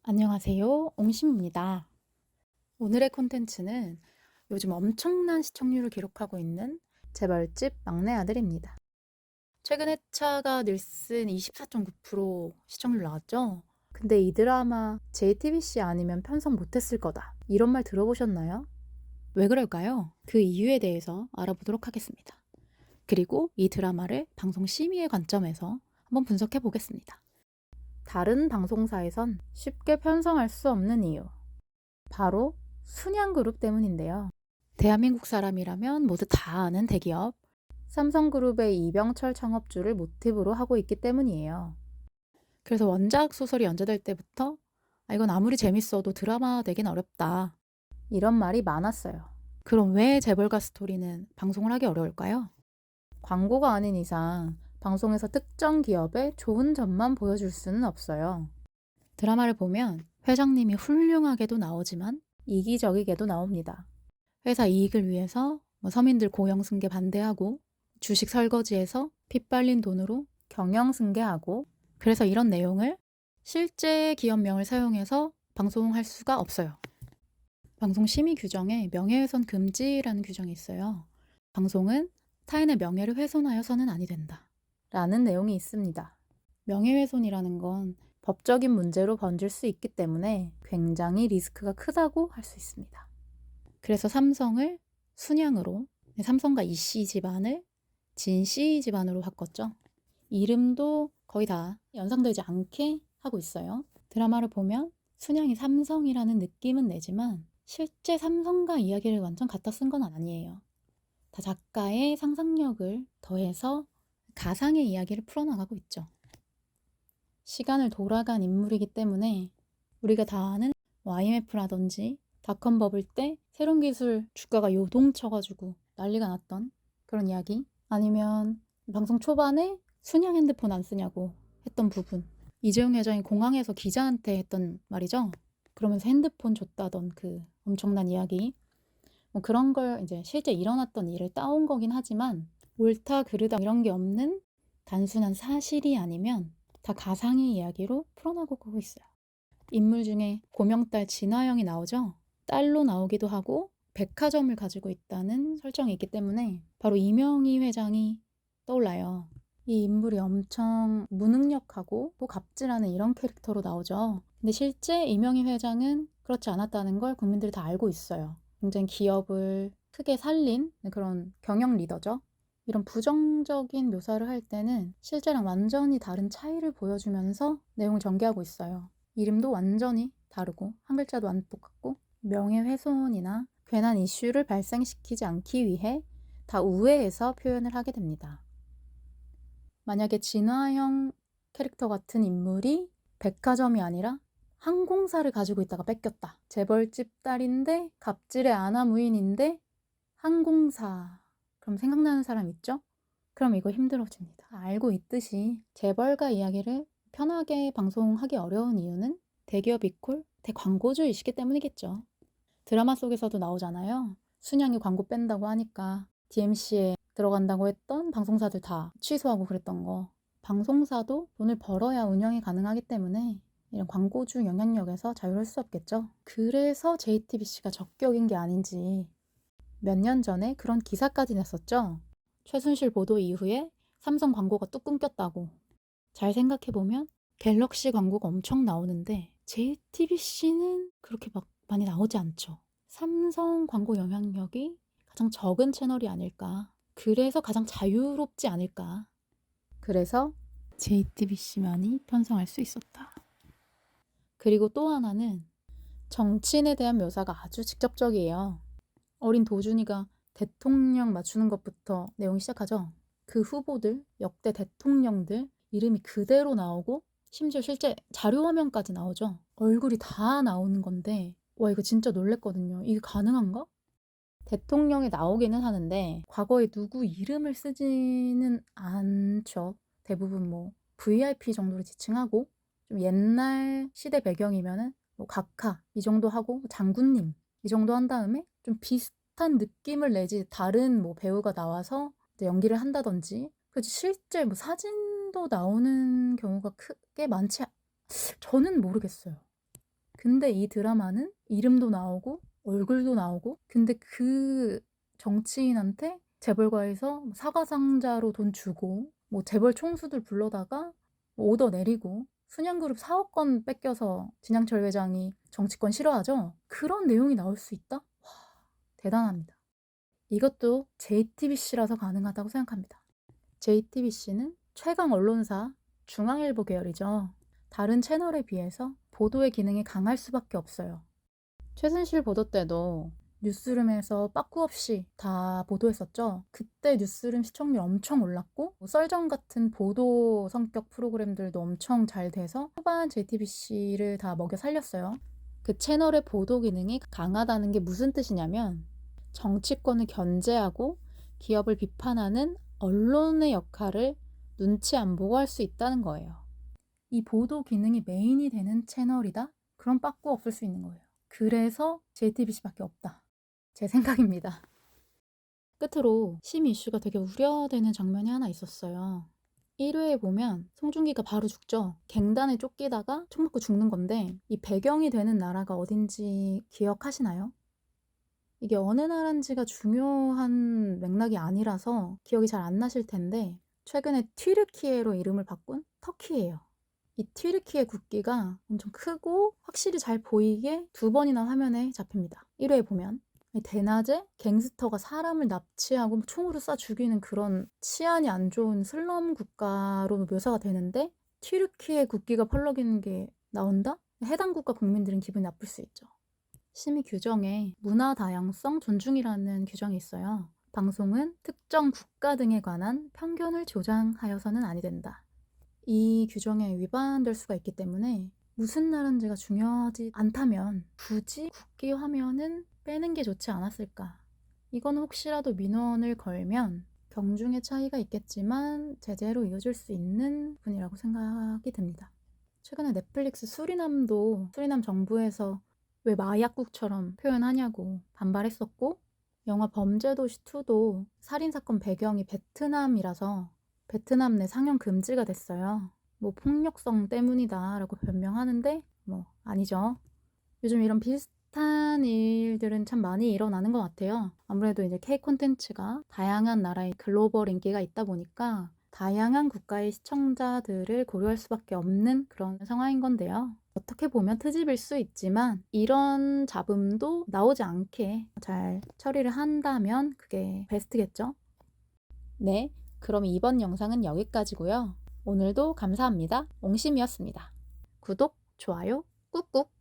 안녕하세요. 옹심입니다. 오늘의 콘텐츠는 요즘 엄청난 시청률을 기록하고 있는 재벌집 막내 아들입니다. 최근 회차가 닐슨 24.9% 시청률 나왔죠? 근데 이 드라마 JTBC 아니면 편성 못했을 거다. 이런 말 들어보셨나요? 왜 그럴까요? 그 이유에 대해서 알아보도록 하겠습니다. 그리고 이 드라마를 방송 심의의 관점에서 한번 분석해 보겠습니다. 다른 방송사에선 쉽게 편성할 수 없는 이유. 바로 순양그룹 때문인데요. 대한민국 사람이라면 모두 다 아는 대기업 삼성그룹의 이병철 창업주를 모티브로 하고 있기 때문이에요. 그래서 원작 소설이 연재될 때부터 이건 아무리 재밌어도 드라마 되긴 어렵다. 이런 말이 많았어요. 그럼 왜 재벌가 스토리는 방송을 하기 어려울까요? 광고가 아닌 이상 방송에서 특정 기업의 좋은 점만 보여줄 수는 없어요. 드라마를 보면 회장님이 훌륭하게도 나오지만 이기적이게도 나옵니다. 회사 이익을 위해서 서민들 고용승계 반대하고 주식 설거지해서 피 빨린 돈으로 경영승계하고, 그래서 이런 내용을 실제 기업명을 사용해서 방송할 수가 없어요. 방송 심의 규정에 명예훼손 금지라는 규정이 있어요. 방송은 타인의 명예를 훼손하여서는 아니 된다 라는 내용이 있습니다. 명예훼손이라는 건 법적인 문제로 번질 수 있기 때문에 굉장히 리스크가 크다고 할 수 있습니다. 그래서 삼성을 순양으로, 삼성과 이씨 집안을 진씨 집안으로 바꿨죠. 이름도 거의 다 연상되지 않게 하고 있어요. 드라마를 보면 순양이 삼성이라는 느낌은 내지만 실제 삼성과 이야기를 완전 갖다 쓴 건 아니에요. 다 작가의 상상력을 더해서 가상의 이야기를 풀어나가고 있죠. 시간을 돌아간 인물이기 때문에 우리가 다 아는 IMF라든지 닷컴 버블 때 새로운 기술 주가가 요동쳐가지고 난리가 났던 그런 이야기, 아니면 방송 초반에 순양 핸드폰 안 쓰냐고 했던 부분, 이재용 회장이 공항에서 기자한테 했던 말이죠. 그러면서 핸드폰 줬다던 그 엄청난 이야기, 그런 걸 이제 실제 일어났던 일을 따온 거긴 하지만 옳다 그르다 이런 게 없는 단순한 사실이 아니면 다 가상의 이야기로 풀어나가고 있어요. 인물 중에 고명딸 진화영이 나오죠. 딸로 나오기도 하고 백화점을 가지고 있다는 설정이 있기 때문에 바로 이명희 회장이 떠올라요. 이 인물이 엄청 무능력하고 또 갑질하는 이런 캐릭터로 나오죠. 근데 실제 이명희 회장은 그렇지 않았다는 걸 국민들이 다 알고 있어요. 굉장히 기업을 크게 살린 그런 경영 리더죠. 이런 부정적인 묘사를 할 때는 실제랑 완전히 다른 차이를 보여주면서 내용을 전개하고 있어요. 이름도 완전히 다르고 한 글자도 안 똑같고, 명예훼손이나 괜한 이슈를 발생시키지 않기 위해 다 우회해서 표현을 하게 됩니다. 만약에 진화형 캐릭터 같은 인물이 백화점이 아니라 항공사를 가지고 있다가 뺏겼다. 재벌집 딸인데 갑질의 아나무인인데 항공사. 그럼 생각나는 사람 있죠? 그럼 이거 힘들어집니다. 알고 있듯이 재벌가 이야기를 편하게 방송하기 어려운 이유는 대기업 이퀄 대광고주의시기 때문이겠죠. 드라마 속에서도 나오잖아요. 순양이 광고 뺀다고 하니까 DMC에 들어간다고 했던 방송사들 다 취소하고 그랬던 거. 방송사도 돈을 벌어야 운영이 가능하기 때문에 이런 광고주 영향력에서 자유로울 수 없겠죠. 그래서 JTBC가 적격인 게 아닌지 몇 년 전에 그런 기사까지 냈었죠. 최순실 보도 이후에 삼성 광고가 뚝 끊겼다고. 잘 생각해보면 갤럭시 광고가 엄청 나오는데 JTBC는 그렇게 막 많이 나오지 않죠. 삼성 광고 영향력이 가장 적은 채널이 아닐까. 그래서 가장 자유롭지 않을까. 그래서 JTBC만이 편성할 수 있었다. 그리고 또 하나는 정치인에 대한 묘사가 아주 직접적이에요. 어린 도준이가 대통령 맞추는 것부터 내용이 시작하죠. 그 후보들, 역대 대통령들 이름이 그대로 나오고 심지어 실제 자료 화면까지 나오죠. 얼굴이 다 나오는 건데 와, 이거 진짜 놀랬거든요. 이게 가능한가? 대통령이 나오기는 하는데 과거에 누구 이름을 쓰지는 않죠. 대부분 뭐 VIP 정도로 지칭하고, 좀 옛날 시대 배경이면은 뭐 각하 이 정도 하고 장군님 이 정도 한 다음에 좀 비슷한 느낌을 내지 다른 뭐 배우가 나와서 이제 연기를 한다든지. 그래서 실제 뭐 사진도 나오는 경우가 크게 많지 저는 모르겠어요. 근데 이 드라마는 이름도 나오고 얼굴도 나오고, 근데 그 정치인한테 재벌가에서 사과 상자로 돈 주고 뭐 재벌 총수들 불러다가 뭐 오더 내리고 순양그룹 4억 건 뺏겨서 진양철 회장이 정치권 싫어하죠. 그런 내용이 나올 수 있다? 와, 대단합니다. 이것도 JTBC라서 가능하다고 생각합니다. JTBC는 최강 언론사 중앙일보 계열이죠. 다른 채널에 비해서 보도의 기능이 강할 수밖에 없어요. 최순실 보도 때도 뉴스룸에서 빠꾸 없이 다 보도했었죠. 그때 뉴스룸 시청률 엄청 올랐고 썰전 같은 보도 성격 프로그램들도 엄청 잘 돼서 후반 JTBC를 다 먹여 살렸어요. 그 채널의 보도 기능이 강하다는 게 무슨 뜻이냐면 정치권을 견제하고 기업을 비판하는 언론의 역할을 눈치 안 보고 할 수 있다는 거예요. 이 보도 기능이 메인이 되는 채널이다? 그럼 빠꾸 없을 수 있는 거예요. 그래서 JTBC밖에 없다. 제 생각입니다. 끝으로 심 이슈가 되게 우려되는 장면이 하나 있었어요. 1회에 보면 송중기가 바로 죽죠. 갱단에 쫓기다가 총 맞고 죽는 건데 이 배경이 되는 나라가 어딘지 기억하시나요? 이게 어느 나라인지가 중요한 맥락이 아니라서 기억이 잘 안 나실 텐데 최근에 튀르키예로 이름을 바꾼 터키예요. 이 튀르키예 국기가 엄청 크고 확실히 잘 보이게 2번이나 화면에 잡힙니다. 1회에 보면 대낮에 갱스터가 사람을 납치하고 총으로 쏴 죽이는 그런 치안이 안 좋은 슬럼 국가로 묘사가 되는데 튀르키예 국기가 펄럭이는 게 나온다? 해당 국가 국민들은 기분이 나쁠 수 있죠. 심의 규정에 문화 다양성 존중이라는 규정이 있어요. 방송은 특정 국가 등에 관한 편견을 조장하여서는 아니 된다. 이 규정에 위반될 수가 있기 때문에 무슨 나라인지가 중요하지 않다면 굳이 국기 화면은 빼는 게 좋지 않았을까. 이거는 혹시라도 민원을 걸면 경중의 차이가 있겠지만 제재로 이어질 수 있는 부분이라고 생각이 듭니다. 최근에 넷플릭스 수리남도 수리남 정부에서 왜 마약국처럼 표현하냐고 반발했었고, 영화 범죄도시2도 살인사건 배경이 베트남이라서 베트남 내 상영 금지가 됐어요. 뭐 폭력성 때문이다 라고 변명하는데 뭐 아니죠. 요즘 이런 비슷한 일들은 참 많이 일어나는 것 같아요. 아무래도 이제 K 콘텐츠가 다양한 나라의 글로벌 인기가 있다 보니까 다양한 국가의 시청자들을 고려할 수밖에 없는 그런 상황인 건데요. 어떻게 보면 트집일 수 있지만 이런 잡음도 나오지 않게 잘 처리를 한다면 그게 베스트겠죠? 네, 그럼 이번 영상은 여기까지고요. 오늘도 감사합니다. 옹심이었습니다. 구독, 좋아요 꾹꾹!